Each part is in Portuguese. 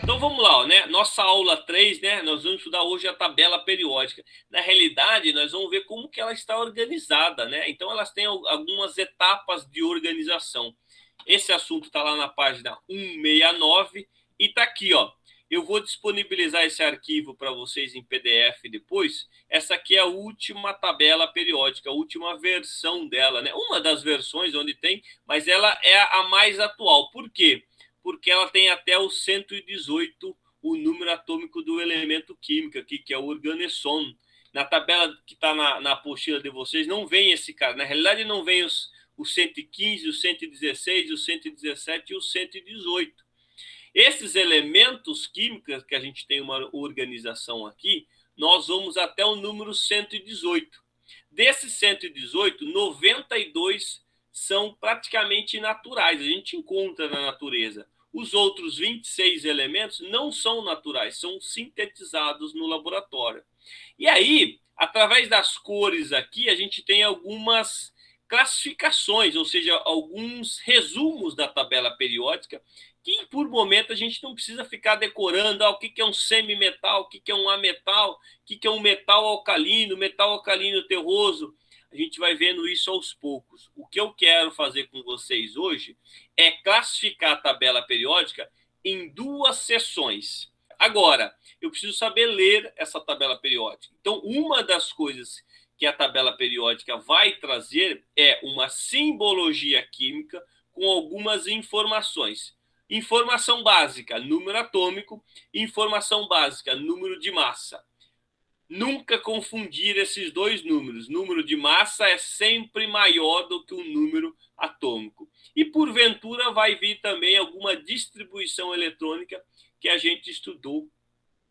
Então vamos lá, ó, né? Nossa aula 3, né? Nós vamos estudar hoje a tabela periódica. Na realidade, nós vamos ver como que ela está organizada, né? Então elas têm algumas etapas de organização. Esse assunto está lá na página 169 e está aqui, ó. Eu vou disponibilizar esse arquivo para vocês em PDF depois. Essa aqui é a última tabela periódica, a última versão dela, né? Uma das versões onde tem, mas ela é a mais atual. Por quê? Porque ela tem até o 118, o número atômico do elemento químico aqui, que é o organesson. Na tabela que está na apostila de vocês, não vem esse cara. Na realidade, não vem o 115, o 116, o 117 e o 118. Esses elementos químicos que a gente tem uma organização aqui, nós vamos até o número 118. Desses 118, 92 são praticamente naturais, a gente encontra na natureza. Os outros 26 elementos não são naturais, são sintetizados no laboratório. E aí, através das cores aqui, a gente tem algumas classificações, ou seja, alguns resumos da tabela periódica, que por momento a gente não precisa ficar decorando o que é um semimetal, o que é um ametal, o que é um metal alcalino terroso. A gente vai vendo isso aos poucos. O que eu quero fazer com vocês hoje é classificar a tabela periódica em duas seções. Agora, eu preciso saber ler essa tabela periódica. Então, uma das coisas que a tabela periódica vai trazer é uma simbologia química com algumas informações. Informação básica, número atômico. Informação básica, número de massa. Nunca confundir esses dois números. Número de massa é sempre maior do que o número atômico. E porventura vai vir também alguma distribuição eletrônica que a gente estudou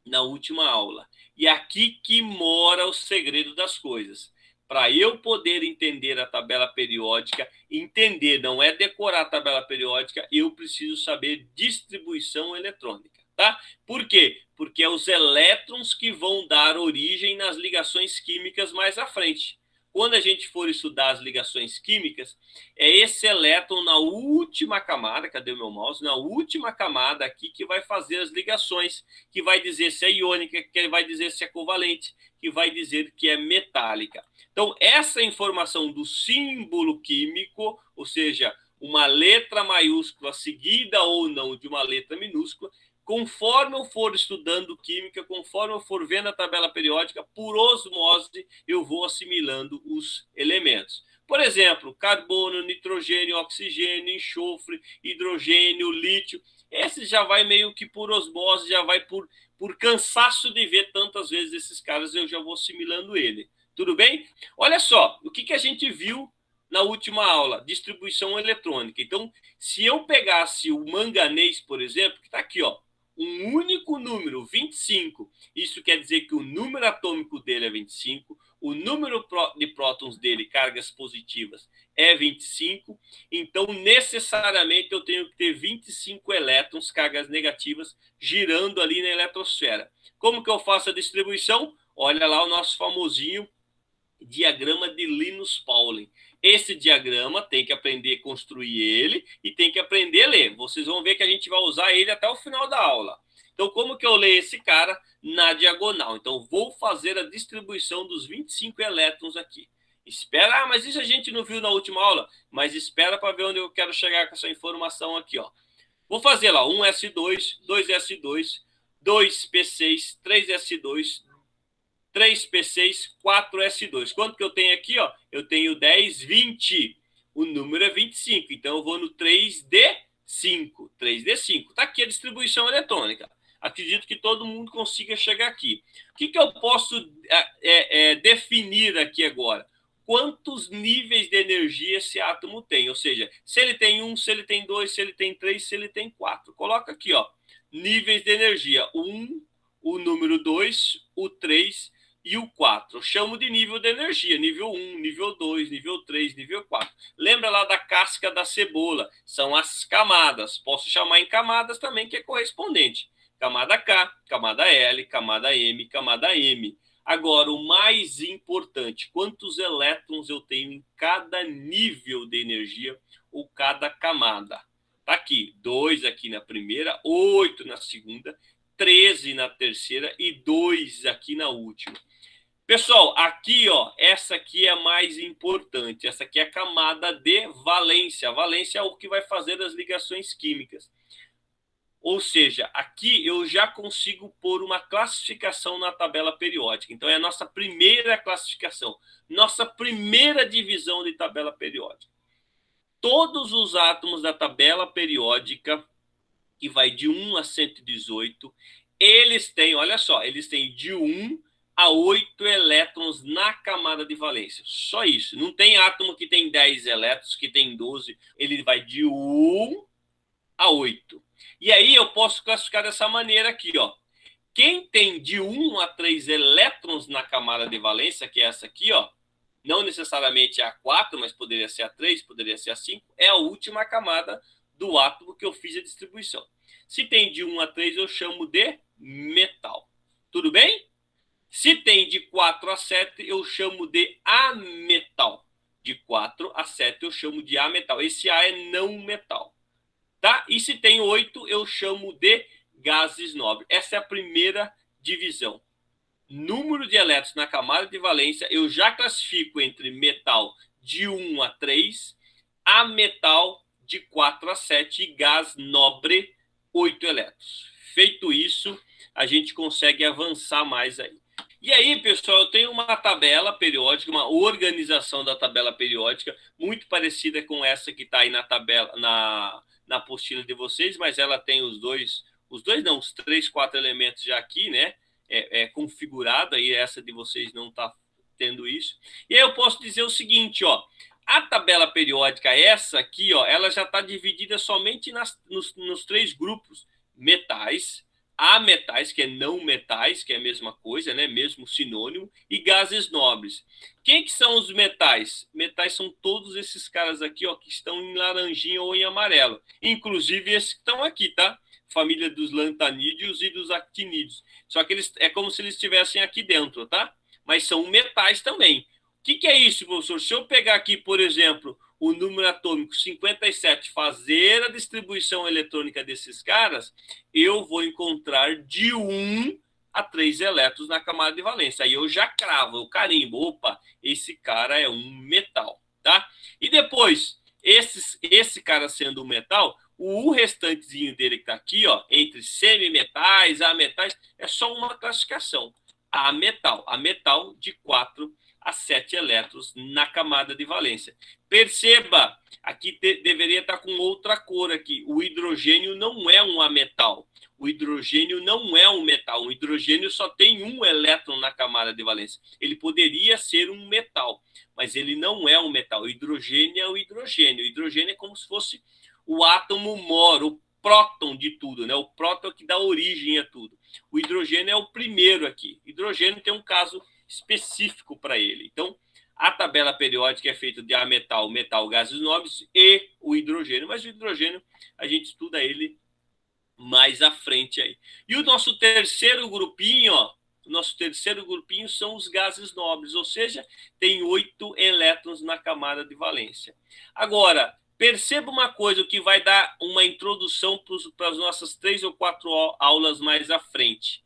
na última aula. E aqui que mora o segredo das coisas. Para eu poder entender a tabela periódica, entender, não é decorar a tabela periódica, eu preciso saber distribuição eletrônica, tá? Por quê? Porque é os elétrons que vão dar origem nas ligações químicas mais à frente. Quando a gente for estudar as ligações químicas, é esse elétron na última camada, cadê o meu mouse? Na última camada aqui que vai fazer as ligações, que vai dizer se é iônica, que vai dizer se é covalente, que vai dizer que é metálica. Então, essa informação do símbolo químico, ou seja, uma letra maiúscula seguida ou não de uma letra minúscula, conforme eu for estudando química, conforme eu for vendo a tabela periódica, por osmose, eu vou assimilando os elementos. Por exemplo, carbono, nitrogênio, oxigênio, enxofre, hidrogênio, lítio. Esse já vai meio que por osmose, já vai por cansaço de ver tantas vezes esses caras, eu já vou assimilando ele. Tudo bem? Olha só, o que a gente viu na última aula? Distribuição eletrônica. Então, se eu pegasse o manganês, por exemplo, que está aqui, ó, um único número, 25. Isso quer dizer que o número atômico dele é 25, o número de prótons dele, cargas positivas, é 25. Então, necessariamente, eu tenho que ter 25 elétrons, cargas negativas, girando ali na eletrosfera. Como que eu faço a distribuição? Olha lá o nosso famosinho diagrama de Linus Pauling. Esse diagrama tem que aprender a construir ele e tem que aprender a ler. Vocês vão ver que a gente vai usar ele até o final da aula. Então, como que eu leio esse cara? Na diagonal. Então, vou fazer a distribuição dos 25 elétrons aqui. Espera, mas isso a gente não viu na última aula, mas espera para ver onde eu quero chegar com essa informação aqui, ó. Vou fazer lá 1s2, 2s2, 2p6, 3s2, 3p6, 4s2. Quanto que eu tenho aqui? Ó? Eu tenho 10, 20. O número é 25. Então, eu vou no 3d5. 3d5. Está aqui a distribuição eletrônica. Acredito que todo mundo consiga chegar aqui. O que eu posso definir aqui agora? Quantos níveis de energia esse átomo tem? Ou seja, se ele tem 1, se ele tem 2, se ele tem 3, se ele tem 4. Coloca aqui, ó, níveis de energia. 1, o número 2, o 3 e o 4. Eu chamo de nível de energia, nível 1, nível 2, nível 3, nível 4. Lembra lá da casca da cebola? São as camadas. Posso chamar em camadas também, que é correspondente. Camada K, camada L, camada M, camada M. Agora, o mais importante, quantos elétrons eu tenho em cada nível de energia ou cada camada? Tá aqui, 2 aqui na primeira, 8 na segunda, 13 na terceira e 2 aqui na última. Pessoal, aqui, ó, essa aqui é a mais importante. Essa aqui é a camada de valência. A valência é o que vai fazer as ligações químicas. Ou seja, aqui eu já consigo pôr uma classificação na tabela periódica. Então, é a nossa primeira classificação, nossa primeira divisão de tabela periódica. Todos os átomos da tabela periódica, que vai de 1 a 118, eles têm, olha só, eles têm de 1 a 8 elétrons na camada de valência. Só isso. Não tem átomo que tem 10 elétrons, que tem 12. Ele vai de 1 a 8. E aí eu posso classificar dessa maneira aqui, ó. Quem tem de 1 a 3 elétrons na camada de valência, que é essa aqui, ó, não necessariamente a 4, mas poderia ser a 3, poderia ser a 5, é a última camada do átomo que eu fiz a distribuição. Se tem de 1 a 3, eu chamo de metal. Tudo bem? Se tem de 4 a 7, eu chamo de ametal. De 4 a 7, eu chamo de ametal. Esse A é não metal. Tá? E se tem 8, eu chamo de gases nobres. Essa é a primeira divisão. Número de elétrons na camada de valência, eu já classifico entre metal de 1 a 3, ametal de 4 a 7 e gás nobre 8 elétrons. Feito isso, a gente consegue avançar mais aí. E aí, pessoal, eu tenho uma tabela periódica, uma organização da tabela periódica, muito parecida com essa que está aí na tabela, na apostila de vocês, mas ela tem os 3, 4 elementos já aqui, né? Configurado, aí essa de vocês não está tendo isso. E aí eu posso dizer o seguinte, ó, a tabela periódica, essa aqui, ó, ela já está dividida somente nos 3 grupos, metais, ametais, que é não metais, que é a mesma coisa, né? Mesmo sinônimo, e gases nobres. Quem que são os metais? Metais são todos esses caras aqui, ó, que estão em laranjinha ou em amarelo. Inclusive esses que estão aqui, tá? Família dos lantanídeos e dos actinídeos. Só que eles, é como se eles estivessem aqui dentro, tá? Mas são metais também. O que é isso, professor? Se eu pegar aqui, por exemplo, o número atômico 57, fazer a distribuição eletrônica desses caras, eu vou encontrar de 1 a 3 elétrons na camada de valência. Aí eu já cravo, eu carimbo. Opa, esse cara é um metal, tá? E depois, esse cara sendo um metal, o restantezinho dele que está aqui, ó, entre semimetais, ametais, é só uma classificação. A metal de 4 a 7 elétrons na camada de valência. Perceba, aqui deveria estar com outra cor aqui. O hidrogênio não é um ametal. O hidrogênio não é um metal. O hidrogênio só tem um elétron na camada de valência. Ele poderia ser um metal, mas ele não é um metal. O hidrogênio é o hidrogênio. O hidrogênio é como se fosse o átomo mor, o próton de tudo, né? O próton é o que dá origem a tudo. O hidrogênio é o primeiro aqui. O hidrogênio tem um caso específico para ele. Então, a tabela periódica é feita de ametal, metal, gases nobres e o hidrogênio, mas o hidrogênio a gente estuda ele mais à frente aí. E o nosso terceiro grupinho, ó, o nosso terceiro grupinho são os gases nobres, ou seja, tem 8 elétrons na camada de valência. Agora, perceba uma coisa que vai dar uma introdução para as nossas 3 ou 4 aulas mais à frente.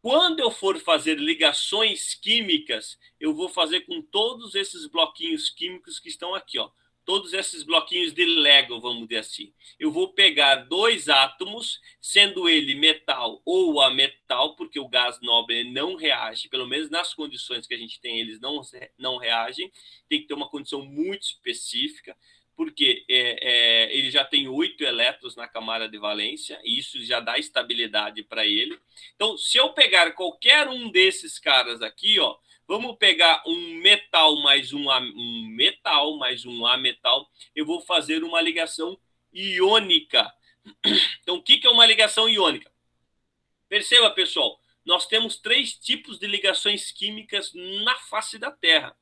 Quando eu for fazer ligações químicas, eu vou fazer com todos esses bloquinhos químicos que estão aqui, ó. Todos esses bloquinhos de Lego, vamos dizer assim. Eu vou pegar 2 átomos, sendo ele metal ou ametal, porque o gás nobre não reage, pelo menos nas condições que a gente tem, eles não reagem. Tem que ter uma condição muito específica, porque ele já tem 8 elétrons na camada de valência, e isso já dá estabilidade para ele. Então, se eu pegar qualquer um desses caras aqui, ó, vamos pegar um metal mais um metal mais um ametal, eu vou fazer uma ligação iônica. Então, o que é uma ligação iônica? Perceba, pessoal, nós temos 3 tipos de ligações químicas na face da Terra: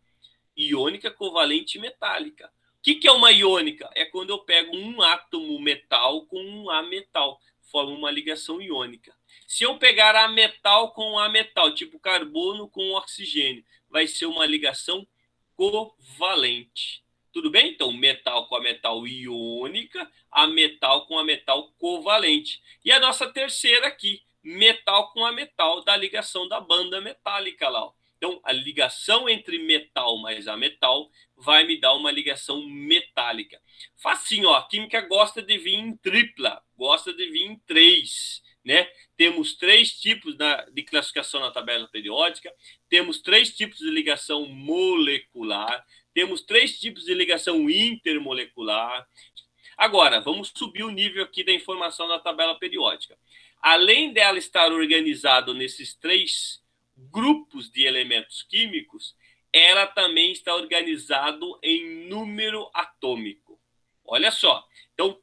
iônica, covalente e metálica. O que é uma iônica? É quando eu pego um átomo metal com um ametal, forma uma ligação iônica. Se eu pegar ametal com ametal, tipo carbono com oxigênio, vai ser uma ligação covalente. Tudo bem? Então, metal com a metal iônica, a metal com a metal covalente. E a nossa terceira aqui, metal com a metal da ligação da banda metálica lá. Ó. Então, a ligação entre metal mais a metal vai me dar uma ligação metálica. Facinho, ó. A química gosta de vir em tripla, gosta de vir em 3, né? Temos 3 tipos de classificação na tabela periódica, temos 3 tipos de ligação molecular, temos 3 tipos de ligação intermolecular. Agora, vamos subir o nível aqui da informação da tabela periódica. Além dela estar organizada nesses 3 grupos de elementos químicos, ela também está organizado em número atômico. Olha só. Então,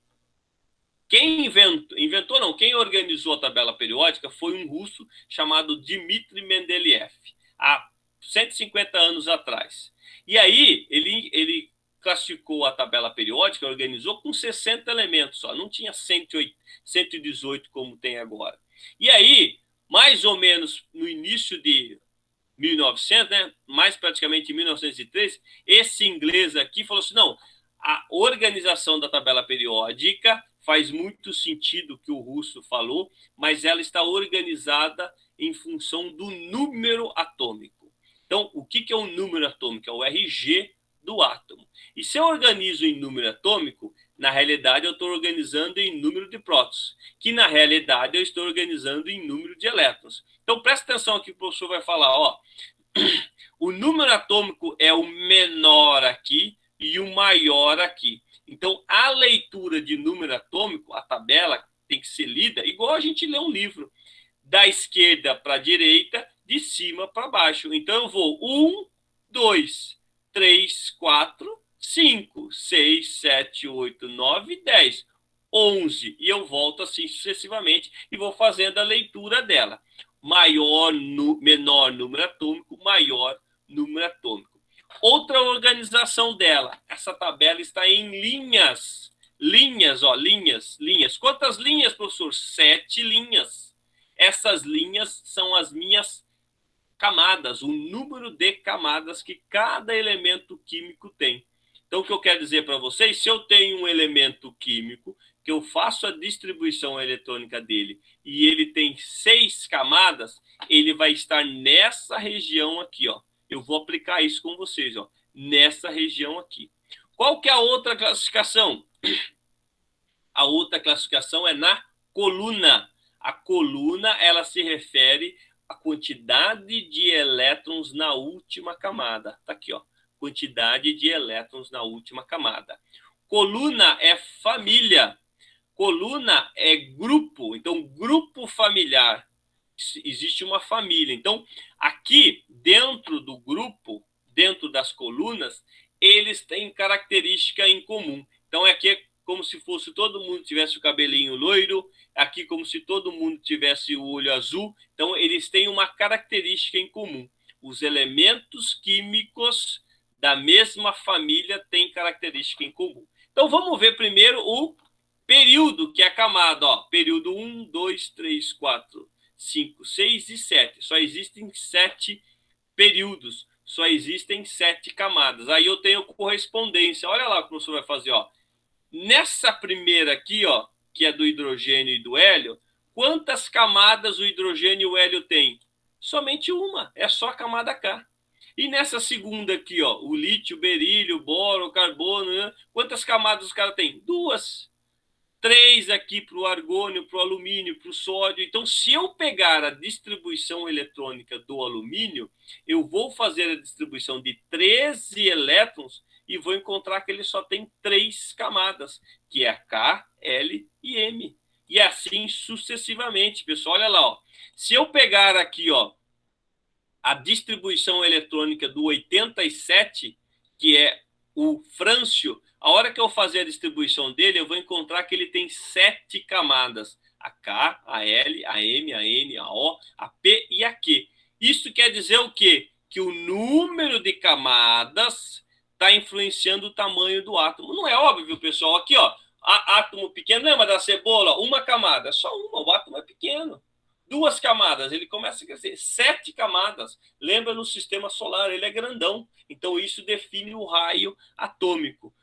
quem inventou não, quem organizou a tabela periódica foi um russo chamado Dmitry Mendeleev, há 150 anos atrás. E aí, ele classificou a tabela periódica, organizou com 60 elementos só, não tinha 118 como tem agora. E aí, mais ou menos no início de 1900, né, mais praticamente em 1903, esse inglês aqui falou assim, não, a organização da tabela periódica faz muito sentido o que o russo falou, mas ela está organizada em função do número atômico. Então, o que é um número atômico? É o RG do átomo. E se eu organizo em número atômico, na realidade eu estou organizando em número de prótons, que na realidade eu estou organizando em número de elétrons. Então, presta atenção aqui que o professor vai falar, ó, o número atômico é o menor aqui e o maior aqui. Então, a leitura de número atômico, a tabela tem que ser lida igual a gente lê um livro, da esquerda para a direita, de cima para baixo. Então, eu vou 1, 2, 3, 4, 5, 6, 7, 8, 9, 10, 11. E eu volto assim sucessivamente e vou fazendo a leitura dela. Menor número atômico, maior número atômico. Outra organização dela, essa tabela está em linhas. Linhas, ó, linhas. Quantas linhas, professor? 7 linhas. Essas linhas são as minhas camadas, o número de camadas que cada elemento químico tem. Então, o que eu quero dizer para vocês, se eu tenho um elemento químico, que eu faço a distribuição eletrônica dele, e ele tem 6 camadas, ele vai estar nessa região aqui, ó. Eu vou aplicar isso com vocês, ó, nessa região aqui. Qual que é a outra classificação? A outra classificação é na coluna. A coluna, ela se refere à quantidade de elétrons na última camada. Tá aqui, ó. Quantidade de elétrons na última camada. Coluna é família. Coluna é grupo. Então, grupo familiar. Existe uma família. Então, aqui, dentro do grupo, dentro das colunas, eles têm característica em comum. Então, aqui é como se fosse todo mundo tivesse o cabelinho loiro, aqui como se todo mundo tivesse o olho azul. Então, eles têm uma característica em comum. Os elementos químicos da mesma família têm característica em comum. Então, vamos ver primeiro o período, que é a camada. Ó, período 1, 2, 3, 4, 5, 6 e 7. Só existem 7 períodos, só existem 7 camadas. Aí eu tenho correspondência. Olha lá o que o professor vai fazer, ó. Nessa primeira aqui, ó, que é do hidrogênio e do hélio, quantas camadas o hidrogênio e o hélio têm? Somente uma, é só a camada K. E nessa segunda aqui, ó, o lítio, o berílio, o boro, o carbono, né? Quantas camadas os caras têm? 2. 3 aqui para o argônio, para o alumínio, para o sódio. Então, se eu pegar a distribuição eletrônica do alumínio, eu vou fazer a distribuição de 13 elétrons e vou encontrar que ele só tem 3 camadas, que é K, L e M. E assim sucessivamente, pessoal. Olha lá, ó. Se eu pegar aqui, ó, a distribuição eletrônica do 87, que é o frâncio, a hora que eu fazer a distribuição dele, eu vou encontrar que ele tem 7 camadas. A K, a L, a M, a N, a O, a P e a Q. Isso quer dizer o quê? Que o número de camadas está influenciando o tamanho do átomo. Não é óbvio, pessoal? Aqui, ó, átomo pequeno, lembra da cebola? Uma camada, só uma, o átomo é pequeno. 2 camadas, ele começa a crescer. 7 camadas, lembra no sistema solar, ele é grandão. Então, isso define o raio atômico.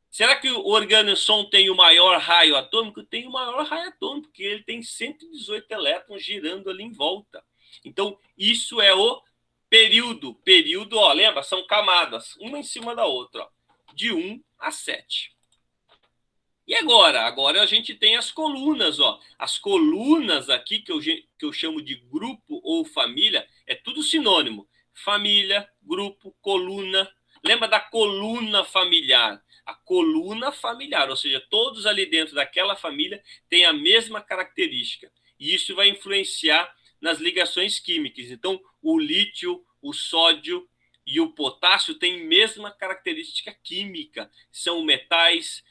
Será que o organossom tem o maior raio atômico? Tem o maior raio atômico, porque ele tem 118 elétrons girando ali em volta. Então, isso é o período. Período, ó, lembra? São camadas, uma em cima da outra, ó, de 1 a 7. E agora? Agora a gente tem as colunas, ó. As colunas aqui, que eu chamo de grupo ou família, é tudo sinônimo. Família, grupo, coluna. Lembra da coluna familiar? A coluna familiar, ou seja, todos ali dentro daquela família têm a mesma característica. E isso vai influenciar nas ligações químicas. Então, o lítio, o sódio e o potássio têm a mesma característica química. São metais,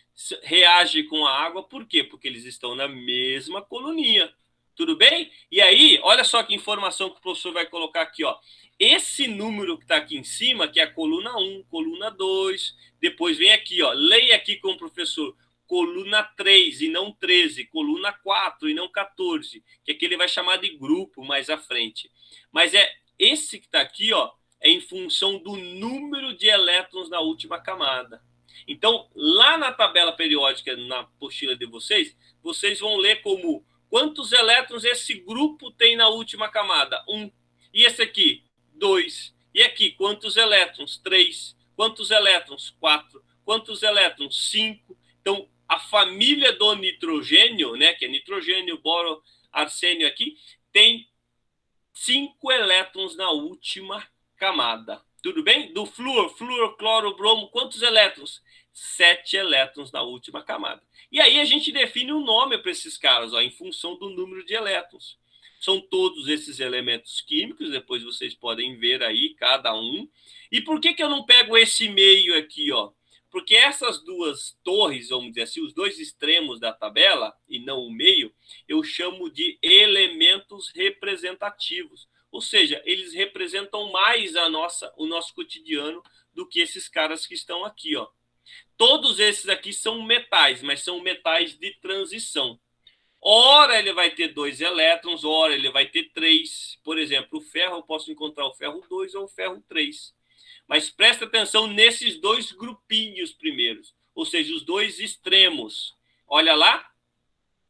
reage com a água, por quê? Porque eles estão na mesma coluninha. Tudo bem? E aí, olha só que informação que o professor vai colocar aqui, ó. Esse número que está aqui em cima, que é a coluna 1, coluna 2, depois vem aqui, ó, leia aqui com o professor, coluna 3 e não 13, coluna 4 e não 14, que aqui ele vai chamar de grupo mais à frente. Mas é esse que está aqui, ó, é em função do número de elétrons na última camada. Então, lá na tabela periódica, na apostila de vocês, vocês vão ler como quantos elétrons esse grupo tem na última camada? 1. E esse aqui? 2. E aqui, quantos elétrons? 3. Quantos elétrons? 4. Quantos elétrons? 5. Então, a família do nitrogênio, né, que é nitrogênio, boro, arsênio aqui, tem 5 elétrons na última camada. Tudo bem? Do flúor, cloro, bromo, quantos elétrons? 7 elétrons na última camada. E aí a gente define um nome para esses caras, ó, em função do número de elétrons. São todos esses elementos químicos, depois vocês podem ver aí cada um. E por que eu não pego esse meio aqui, ó? Porque essas duas torres, vamos dizer assim, os dois extremos da tabela, e não o meio, eu chamo de elementos representativos. Ou seja, eles representam mais o nosso cotidiano do que esses caras que estão aqui, ó. Todos esses aqui são metais, mas são metais de transição. Ora ele vai ter 2 elétrons, ora ele vai ter 3. Por exemplo, o ferro, eu posso encontrar o ferro 2 ou o ferro 3. Mas presta atenção nesses dois grupinhos primeiros, ou seja, os dois extremos. Olha lá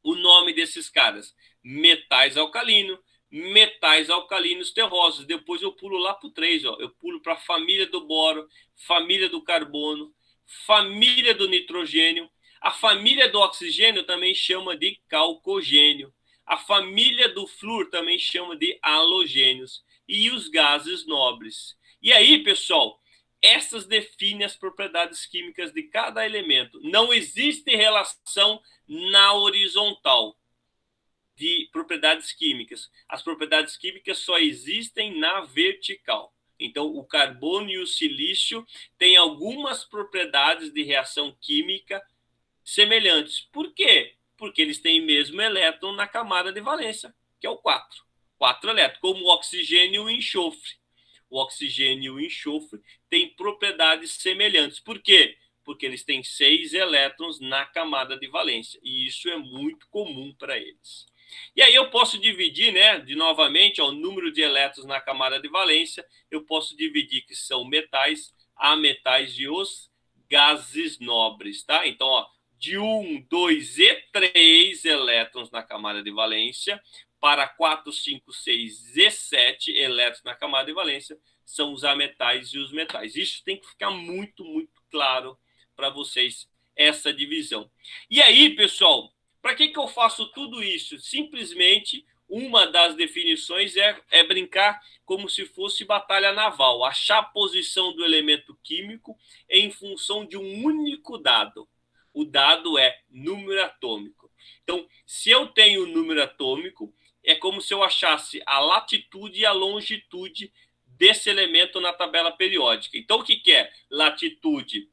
o nome desses caras: metais alcalinos, metais alcalinos terrosos. Depois eu pulo lá para o 3, ó. Eu pulo para a família do boro, família do carbono, família do nitrogênio. A família do oxigênio também chama de calcogênio. A família do flúor também chama de halogênios. E os gases nobres. E aí, pessoal, essas definem as propriedades químicas de cada elemento. Não existe relação na horizontal de propriedades químicas. As propriedades químicas só existem na vertical. Então, o carbono e o silício têm algumas propriedades de reação química semelhantes. Por quê? Porque eles têm o mesmo elétron na camada de valência, que é o 4. 4 elétrons, como o oxigênio e o enxofre. O oxigênio e o enxofre têm propriedades semelhantes. Por quê? Porque eles têm 6 elétrons na camada de valência. E isso é muito comum para eles. E aí eu posso dividir, né, novamente, ó, o número de elétrons na camada de valência. Eu posso dividir que são metais, ametais e os gases nobres, tá? Então, ó, de 1, 2 e 3 elétrons na camada de valência para 4, 5, 6 e 7 elétrons na camada de valência são os ametais e os metais. Isso tem que ficar muito, muito claro para vocês, essa divisão. E aí, pessoal, para que eu faço tudo isso? Simplesmente, uma das definições é brincar como se fosse batalha naval, achar a posição do elemento químico em função de um único dado. O dado é número atômico. Então, se eu tenho o número atômico, é como se eu achasse a latitude e a longitude desse elemento na tabela periódica. Então, o que é? Latitude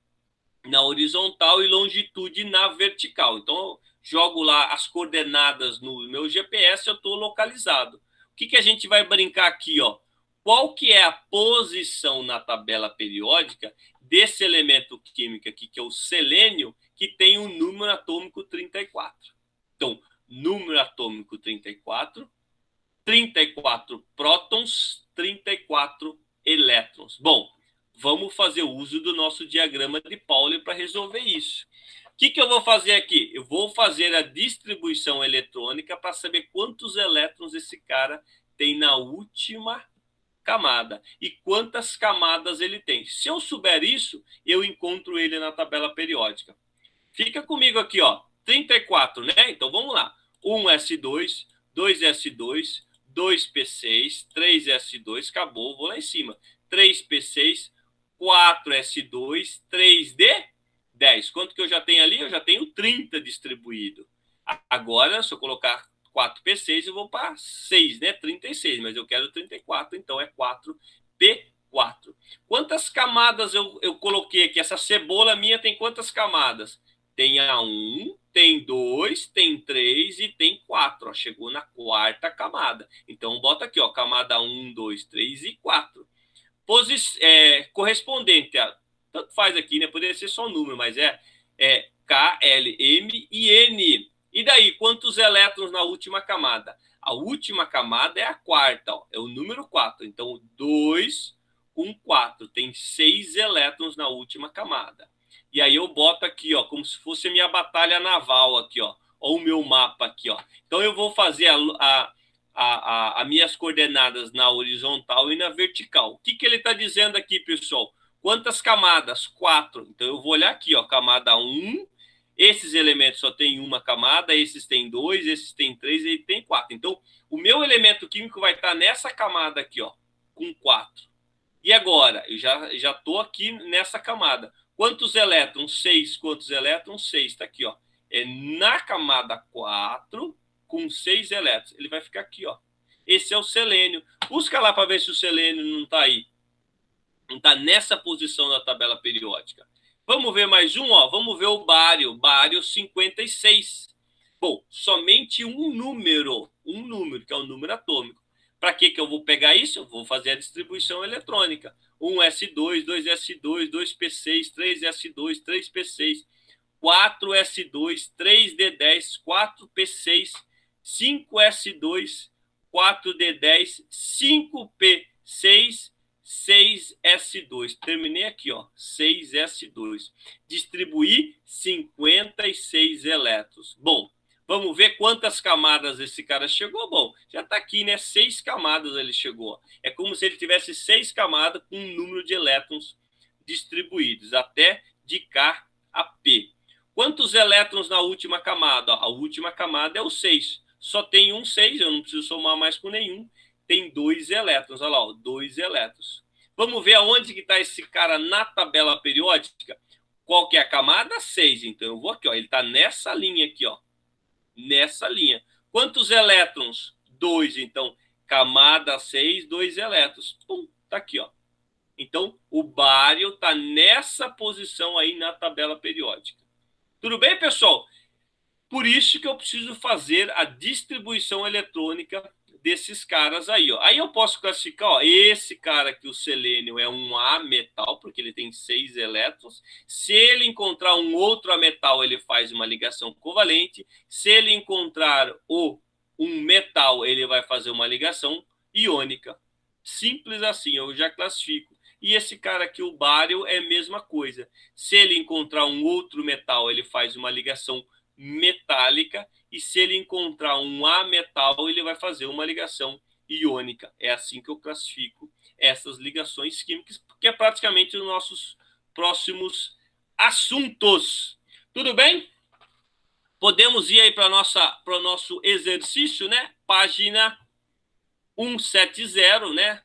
na horizontal e longitude na vertical. Então, eu jogo lá as coordenadas no meu GPS, eu estou localizado. O que a gente vai brincar aqui, ó? Qual que é a posição na tabela periódica desse elemento químico aqui, que é o selênio, que tem o número atômico 34. Então, número atômico 34, 34 prótons, 34 elétrons. Bom, vamos fazer uso do nosso diagrama de Pauli para resolver isso. O que eu vou fazer aqui? Eu vou fazer a distribuição eletrônica para saber quantos elétrons esse cara tem na última camada e quantas camadas ele tem. Se eu souber isso, eu encontro ele na tabela periódica. Fica comigo aqui, ó, 34, né? Então vamos lá. 1s2, 2s2, 2p6, 3s2, acabou, vou lá em cima. 3p6, 4s2, 3d10. Quanto que eu já tenho ali? Eu já tenho 30 distribuído. Agora, se eu colocar 4p6, eu vou para 6, né? 36, mas eu quero 34, então é 4p4. Quantas camadas eu coloquei aqui? Essa cebola minha tem quantas camadas? Tem a 1, tem 2, tem 3 e tem 4. Ó, chegou na quarta camada. Então, bota aqui, ó, camada 1, 2, 3 e 4. Correspondente a... Tanto faz aqui, né? Poderia ser só número, mas é K, L, M e N. E daí, quantos elétrons na última camada? A última camada é a quarta, ó, é o número 4. Então, 2 com 4. Tem 6 elétrons na última camada. E aí eu boto aqui, ó, como se fosse a minha batalha naval aqui, ó, ou o meu mapa aqui, ó. Então eu vou fazer as minhas coordenadas na horizontal e na vertical. O que ele está dizendo aqui, pessoal? Quantas camadas? 4. Então eu vou olhar aqui, ó, camada 1. Esses elementos só tem uma camada, esses tem 2, esses tem 3 e tem 4. Então o meu elemento químico vai estar nessa camada aqui, ó, com 4. E agora? Eu já estou aqui nessa camada. Quantos elétrons? 6. Quantos elétrons? 6. Está aqui, ó. É na camada 4 com 6 elétrons. Ele vai ficar aqui, ó. Esse é o selênio. Busca lá para ver se o selênio não está aí. Não está nessa posição da tabela periódica. Vamos ver mais um, ó. Vamos ver o bário. Bário 56. Bom, somente um número, que é o número atômico. Para que eu vou pegar isso? Eu vou fazer a distribuição eletrônica. 1s2, 2s2, 2p6, 3s2, 3p6, 4s2, 3d10, 4p6, 5s2, 4d10, 5p6, 6s2. Terminei aqui, ó, 6s2. Distribuir 56 elétrons. Bom, vamos ver quantas camadas esse cara chegou. Bom, já está aqui, né? 6 camadas ele chegou. É como se ele tivesse 6 camadas com um número de elétrons distribuídos, até de K a P. Quantos elétrons na última camada? A última camada é o 6. Só tem um 6, eu não preciso somar mais com nenhum. Tem 2 elétrons, olha lá, 2 elétrons. Vamos ver aonde que está esse cara na tabela periódica. Qual que é a camada? 6. Então eu vou aqui, ó, ele está nessa linha aqui, ó. Nessa linha. Quantos elétrons? 2. Então, camada 6, 2 elétrons. Pum, tá aqui, ó. Então, o bário está nessa posição aí na tabela periódica. Tudo bem, pessoal? Por isso que eu preciso fazer a distribuição eletrônica desses caras aí, ó. Aí eu posso classificar, ó, esse cara aqui, o selênio, é um A metal, porque ele tem 6 elétrons. Se ele encontrar um outro A metal, ele faz uma ligação covalente. Se ele encontrar um metal, ele vai fazer uma ligação iônica. Simples assim, eu já classifico. E esse cara aqui, o bário, é a mesma coisa. Se ele encontrar um outro metal, ele faz uma ligação metálica, e se ele encontrar um A metal, ele vai fazer uma ligação iônica. É assim que eu classifico essas ligações químicas, que é praticamente os nossos próximos assuntos. Tudo bem? Podemos ir aí para o nosso exercício, né? Página 170, né?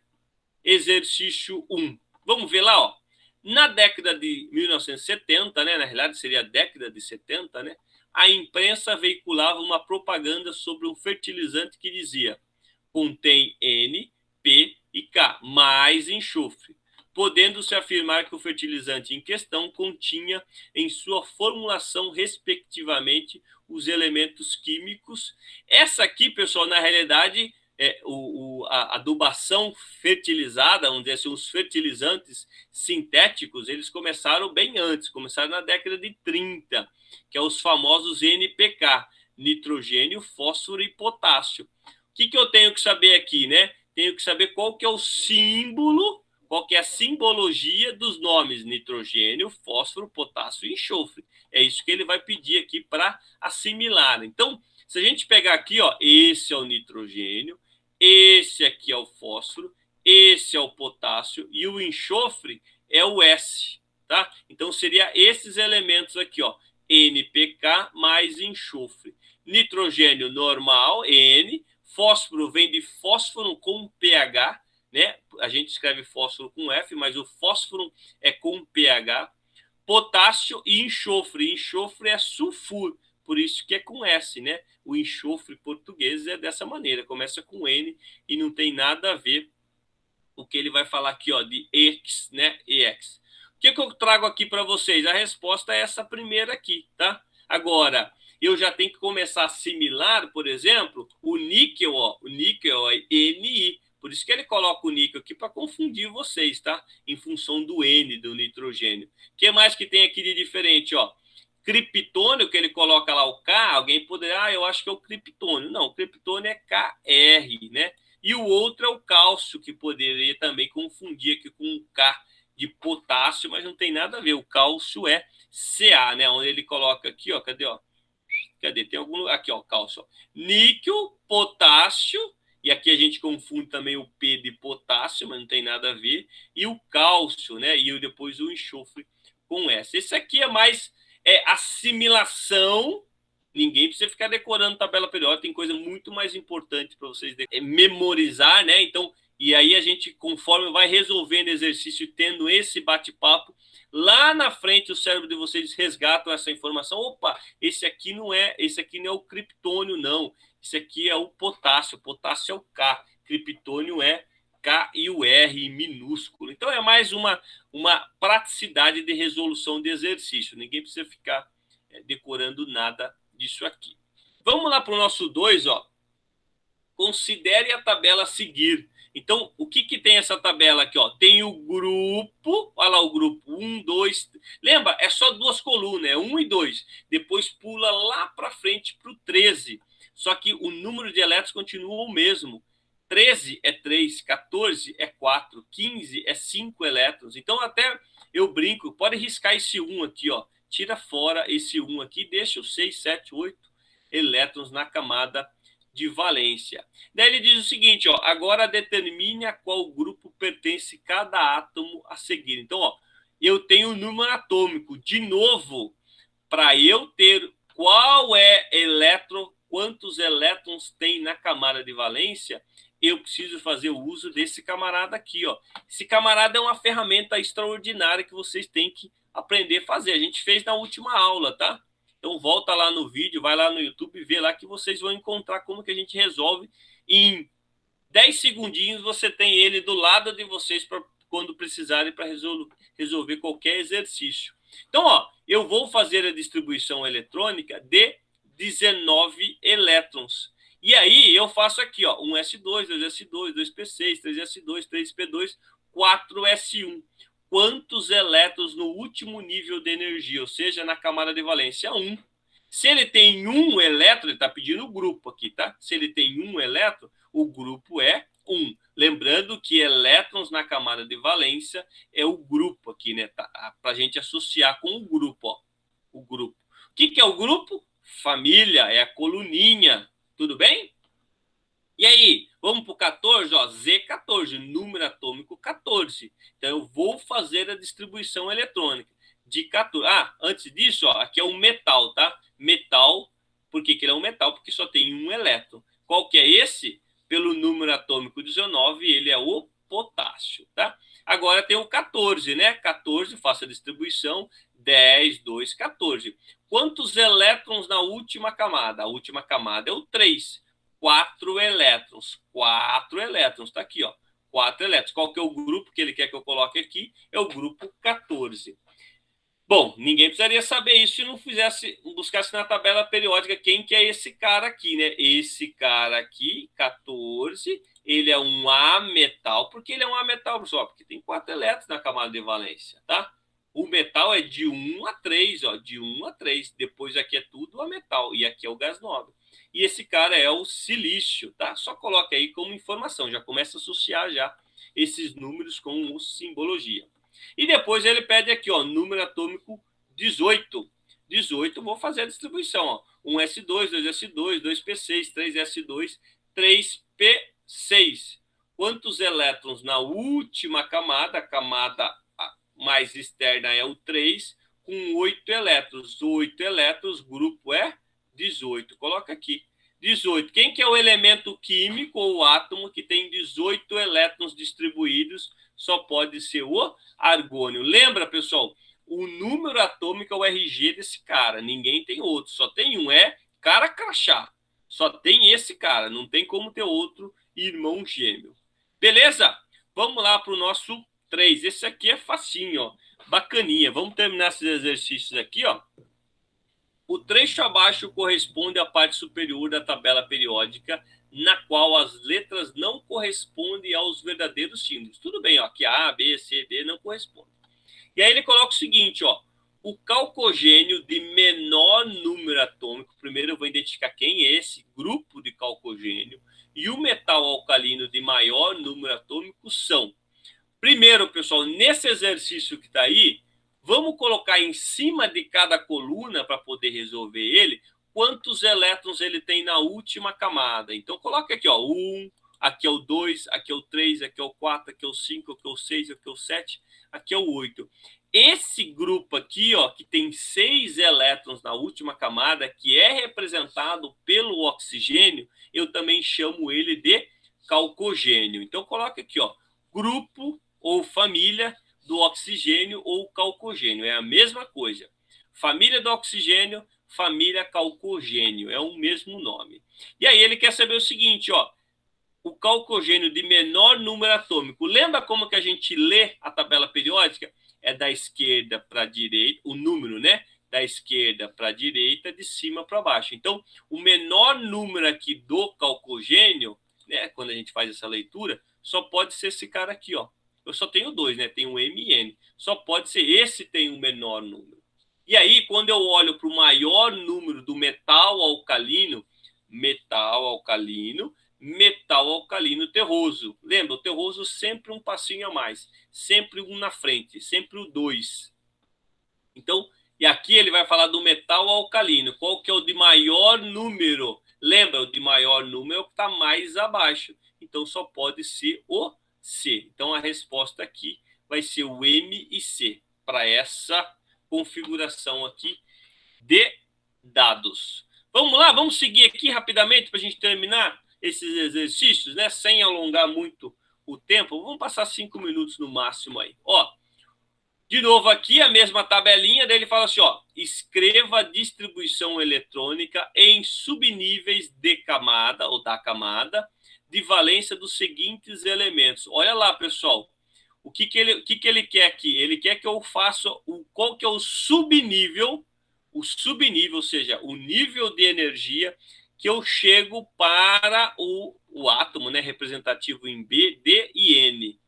Exercício 1. Vamos ver lá, ó. Na década de 1970, né? Na realidade seria a década de 70, né? A imprensa veiculava uma propaganda sobre um fertilizante que dizia: contém N, P e K, mais enxofre, podendo-se afirmar que o fertilizante em questão continha em sua formulação, respectivamente, os elementos químicos. Essa aqui, pessoal, na realidade, a adubação fertilizada, vamos dizer assim, os fertilizantes sintéticos, eles começaram bem antes, começaram na década de 30, que é os famosos NPK, nitrogênio, fósforo e potássio. que eu tenho que saber aqui, né? Tenho que saber qual que é o símbolo, qual que é a simbologia dos nomes nitrogênio, fósforo, potássio e enxofre. É isso que ele vai pedir aqui para assimilar. Então, se a gente pegar aqui, ó, esse é o nitrogênio, esse aqui é o fósforo, esse é o potássio e o enxofre é o S, tá? Então, seria esses elementos aqui, ó, NPK mais enxofre. Nitrogênio normal, N, fósforo vem de fósforo com pH, né? A gente escreve fósforo com F, mas o fósforo é com pH. Potássio e enxofre. Enxofre é sulfuro, por isso que é com S, né? O enxofre português é dessa maneira, começa com N e não tem nada a ver o que ele vai falar aqui, ó, de X, né? EX. O que eu trago aqui para vocês? A resposta é essa primeira aqui, tá? Agora, eu já tenho que começar a assimilar, por exemplo, o níquel, ó. O níquel é Ni. Por isso que ele coloca o níquel aqui para confundir vocês, tá? Em função do N, do nitrogênio. O que mais que tem aqui de diferente, ó? Criptônio, que ele coloca lá o K, alguém poderá, eu acho que é o criptônio. Não, o criptônio é Kr, né? E o outro é o cálcio, que poderia também confundir aqui com o K de potássio, mas não tem nada a ver. O cálcio é Ca, né? Onde ele coloca aqui, ó, cadê, ó? Cadê? Tem algum aqui, ó, cálcio. Ó. Níquel, potássio, e aqui a gente confunde também o P de potássio, mas não tem nada a ver, e o cálcio, né? E depois o enxofre com S. Esse aqui é mais assimilação. Ninguém precisa ficar decorando tabela periódica, tem coisa muito mais importante para vocês memorizar, né? Então, e aí a gente, conforme vai resolvendo exercício, tendo esse bate-papo, lá na frente o cérebro de vocês resgatam essa informação. Opa, esse aqui não é o criptônio, não. Esse aqui é o potássio. O potássio é o K. Criptônio é K e o R em minúsculo. Então é mais uma praticidade de resolução de exercício. Ninguém precisa ficar decorando nada disso aqui. Vamos lá para o nosso 2, ó. Considere a tabela a seguir. Então, o que tem essa tabela aqui? Ó? Tem o grupo, olha lá o grupo, 1, 2... Lembra? É só duas colunas, é 1 e 2. Depois pula lá para frente para o 13. Só que o número de elétrons continua o mesmo. 13 é 3, 14 é 4, 15 é 5 elétrons. Então, até eu brinco, pode riscar esse 1 aqui, ó. Tira fora esse 1 aqui, deixa os 6, 7, 8 elétrons na camada de valência. Daí ele diz o seguinte, ó, agora determine a qual grupo pertence cada átomo a seguir. Então, ó, eu tenho o número atômico. De novo, para eu ter qual é elétron, quantos elétrons tem na camada de valência, eu preciso fazer o uso desse camarada aqui, ó. Esse camarada é uma ferramenta extraordinária que vocês têm que aprender a fazer. A gente fez na última aula, tá? Então volta lá no vídeo, vai lá no YouTube e vê lá que vocês vão encontrar como que a gente resolve. Em 10 segundinhos você tem ele do lado de vocês para quando precisarem para resolver qualquer exercício. Então, ó, eu vou fazer a distribuição eletrônica de 19 elétrons. E aí eu faço aqui, ó, 1s2, 2s2, 2p6, 3s2, 3p2, 4s1. Quantos elétrons no último nível de energia, ou seja, na camada de valência 1. Se ele tem um elétron, ele está pedindo o grupo aqui, tá? Se ele tem um elétron, o grupo é 1. Lembrando que elétrons na camada de valência é o grupo aqui, né? Tá? Para a gente associar com o grupo, ó. O grupo. O que é o grupo? Família, é a coluninha. Tudo bem? E aí, vamos para o 14, ó, Z14, número atômico 14. Então, eu vou fazer a distribuição eletrônica de 14. Ah, antes disso, ó, aqui é um metal, tá? Metal, por que ele é um metal? Porque só tem um elétron. Qual que é esse? Pelo número atômico 19, ele é o potássio, tá? Agora tem o 14, né? 14, faço a distribuição, 10, 2, 14. Quantos elétrons na última camada? A última camada é o 3. 4 elétrons. 4 elétrons, tá aqui, ó. 4 elétrons. Qual que é o grupo que ele quer que eu coloque aqui? É o grupo 14. Bom, ninguém precisaria saber isso se não buscasse na tabela periódica quem que é esse cara aqui, né? Esse cara aqui, 14, ele é um ametal. Por que ele é um ametal, pessoal? Porque tem 4 elétrons na camada de valência, tá? O metal é de 1 a 3, ó, de 1 a 3. Depois aqui é tudo a metal e aqui é o gás nobre. E esse cara é o silício, tá? Só coloca aí como informação, já começa a associar já esses números com simbologia. E depois ele pede aqui, ó, número atômico 18. 18, vou fazer a distribuição, ó. 1s2, 2s2, 2p6, 3s2, 3p6. Quantos elétrons na última camada, a camada mais externa é o 3, com 8 elétrons. 8 elétrons, grupo é 18. Coloca aqui. 18. Quem que é o elemento químico ou átomo que tem 18 elétrons distribuídos? Só pode ser o argônio. Lembra, pessoal? O número atômico é o RG desse cara. Ninguém tem outro. Só tem um. É cara crachá. Só tem esse cara. Não tem como ter outro irmão gêmeo. Beleza? Vamos lá para o nosso 3. Esse aqui é facinho, ó. Bacaninha. Vamos terminar esses exercícios aqui, ó. O trecho abaixo corresponde à parte superior da tabela periódica, na qual as letras não correspondem aos verdadeiros símbolos. Tudo bem, ó, que A, B, C, D não correspondem. E aí ele coloca o seguinte, ó, o calcogênio de menor número atômico, primeiro eu vou identificar quem é esse grupo de calcogênio, e o metal alcalino de maior número atômico são. Primeiro, pessoal, nesse exercício que está aí, vamos colocar em cima de cada coluna para poder resolver ele, quantos elétrons ele tem na última camada. Então, coloca aqui, ó, 1, aqui é o 2, aqui é o 3, aqui é o 4, aqui é o 5, aqui é o 6, aqui é o 7, aqui é o 8. Esse grupo aqui, ó, que tem 6 elétrons na última camada, que é representado pelo oxigênio, eu também chamo ele de calcogênio. Então, coloca aqui, ó, grupo ou família do oxigênio ou calcogênio. É a mesma coisa. Família do oxigênio, família calcogênio. É o mesmo nome. E aí ele quer saber o seguinte, ó. O calcogênio de menor número atômico. Lembra como que a gente lê a tabela periódica? É da esquerda para a direita, o número, né? Da esquerda para a direita, de cima para baixo. Então, o menor número aqui do calcogênio, né? Quando a gente faz essa leitura, só pode ser esse cara aqui, ó. Eu só tenho dois, né? Tem um M e N. Só pode ser esse tem o menor número. E aí, quando eu olho para o maior número do metal alcalino, metal alcalino terroso. Lembra, o terroso sempre um passinho a mais, sempre um na frente, sempre o 2. Então, e aqui ele vai falar do metal alcalino. Qual que é o de maior número? Lembra, o de maior número é o que está mais abaixo. Então, só pode ser o C. Então, a resposta aqui vai ser o M e C para essa configuração aqui de dados. Vamos lá, vamos seguir aqui rapidamente para a gente terminar esses exercícios, né? Sem alongar muito o tempo. Vamos passar 5 minutos no máximo aí. Ó, de novo aqui a mesma tabelinha, daí ele fala assim, ó, escreva a distribuição eletrônica em subníveis de camada, ou da camada, de valência dos seguintes elementos. Olha lá, pessoal, o que ele quer aqui? Ele quer que eu faça qual que é o subnível, ou seja, o nível de energia que eu chego para o átomo, né, representativo em B, D e N.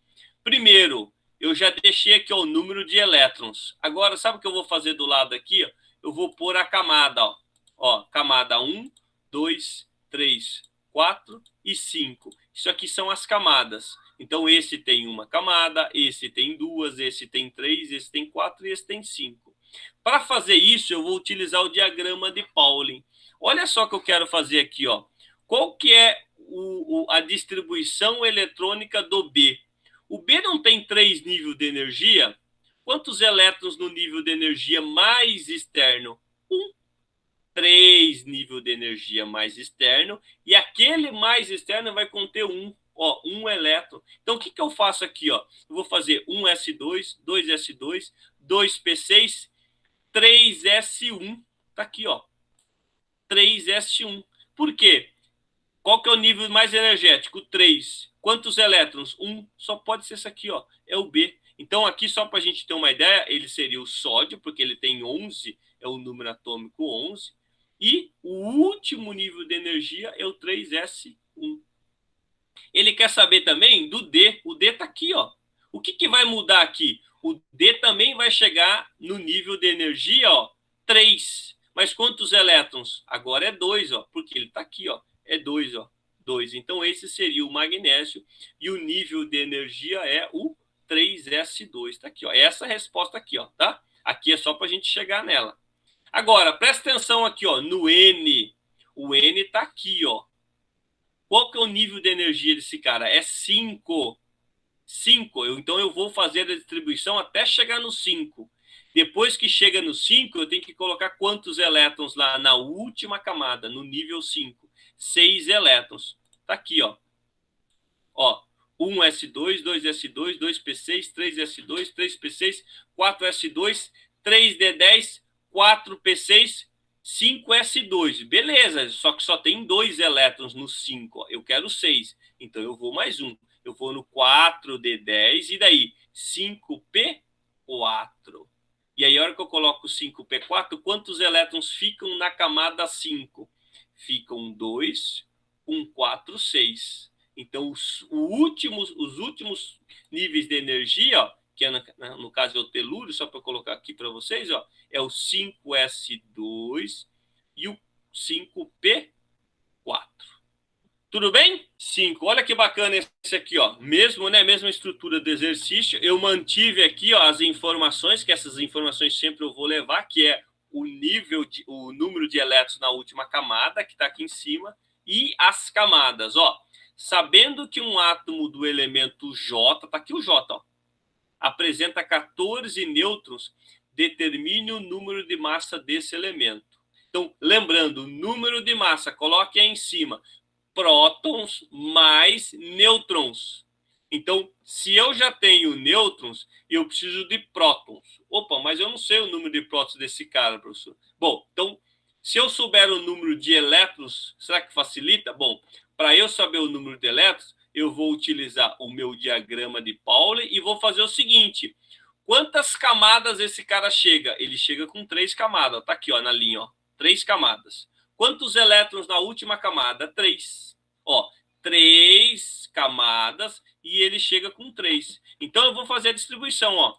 Primeiro, eu já deixei aqui ó, o número de elétrons. Agora, sabe o que eu vou fazer do lado aqui? Ó? Eu vou pôr a camada. Ó, camada 1, 2, 3, 4 e 5. Isso aqui são as camadas. Então, esse tem uma camada, esse tem duas, esse tem 3, esse tem 4 e esse tem 5. Para fazer isso, eu vou utilizar o diagrama de Pauling. Olha só o que eu quero fazer aqui. Ó. Qual que é a distribuição eletrônica do B? O B não tem 3 níveis de energia? Quantos elétrons no nível de energia mais externo? 1. 3 níveis de energia mais externo. E aquele mais externo vai conter 1. Ó, 1 elétron. Então, o que eu faço aqui? Ó? Eu vou fazer 1s2, 2s2, 2p6, 3s1. Tá aqui, ó. 3s1. Por quê? Qual que é o nível mais energético? 3. Quantos elétrons? 1. Só pode ser esse aqui, ó. É o B. Então, aqui, só para a gente ter uma ideia, ele seria o sódio, porque ele tem 11, é o número atômico 11. E o último nível de energia é o 3s1. Ele quer saber também do D. O D está aqui, ó. O que vai mudar aqui? O D também vai chegar no nível de energia, ó, 3. Mas quantos elétrons? Agora é 2, ó, porque ele está aqui, ó, é 2, ó, 2. Então esse seria o magnésio e o nível de energia é o 3s2. Tá aqui, ó. Essa resposta aqui, ó, tá? Aqui é só para a gente chegar nela. Agora, presta atenção aqui, ó, no N. O N está aqui, ó. Qual que é o nível de energia desse cara? É 5. 5. Então eu vou fazer a distribuição até chegar no 5. Depois que chega no 5, eu tenho que colocar quantos elétrons lá na última camada, no nível 5? 6 elétrons. Tá aqui, ó. Ó, 1s2, 2s2, 2p6, 3s2, 3p6, 4s2, 3d10, 4p6, 5s2. Beleza, só que só tem 2 elétrons no 5. Ó. Eu quero 6, então eu vou mais um. Eu vou no 4d10 e daí 5p4. E aí, a hora que eu coloco 5p4, quantos elétrons ficam na camada 5? Ficam 2, 1, 4, 6. Então, os últimos níveis de energia, ó, que é no caso é o telúrio, só para colocar aqui para vocês, ó, é o 5s2 e o 5p4. Tudo bem? 5. Olha que bacana esse aqui, ó. Mesmo, né, mesma estrutura do exercício, eu mantive aqui, ó, as informações, que essas informações sempre eu vou levar, que é o número de elétrons na última camada, que está aqui em cima, e as camadas, ó. Sabendo que um átomo do elemento J, tá aqui o J, ó, apresenta 14 nêutrons, determine o número de massa desse elemento. Então, lembrando, número de massa, coloque aí em cima, prótons mais nêutrons. Então, se eu já tenho nêutrons, eu preciso de prótons. Opa, mas eu não sei o número de prótons desse cara, professor. Bom, então, se eu souber o número de elétrons, será que facilita? Bom, para eu saber o número de elétrons, eu vou utilizar o meu diagrama de Pauli e vou fazer o seguinte. Quantas camadas esse cara chega? Ele chega com 3 camadas. Está aqui, ó, na linha, ó, 3 camadas. Quantos elétrons na última camada? 3. Ó, 3 camadas e ele chega com 3. Então, eu vou fazer a distribuição, ó.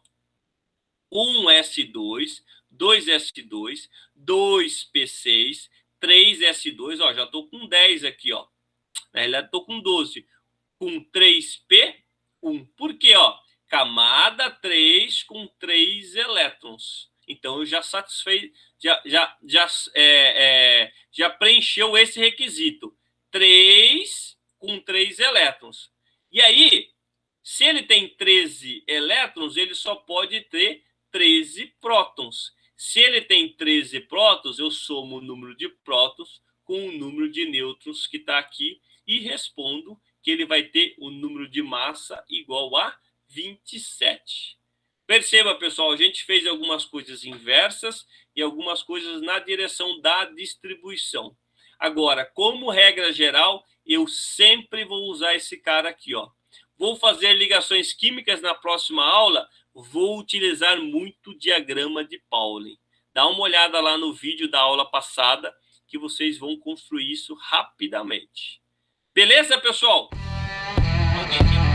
1s2, 2s2, 2p6, 3s2, ó, já estou com 10 aqui, ó. Na realidade, estou com 12. Com 3p1. Por quê, ó? Camada 3 com 3 elétrons. Então, eu já satisfei, já preencheu esse requisito. 3 com 3 elétrons. E aí, se ele tem 13 elétrons, ele só pode ter 13 prótons. Se ele tem 13 prótons, eu somo o número de prótons com o número de nêutrons que está aqui e respondo que ele vai ter o número de massa igual a 27. Perceba, pessoal, a gente fez algumas coisas inversas e algumas coisas na direção da distribuição. Agora, como regra geral, eu sempre vou usar esse cara aqui, ó. Vou fazer ligações químicas na próxima aula, vou utilizar muito o diagrama de Pauli. Dá uma olhada lá no vídeo da aula passada, que vocês vão construir isso rapidamente. Beleza, pessoal? Alguém tem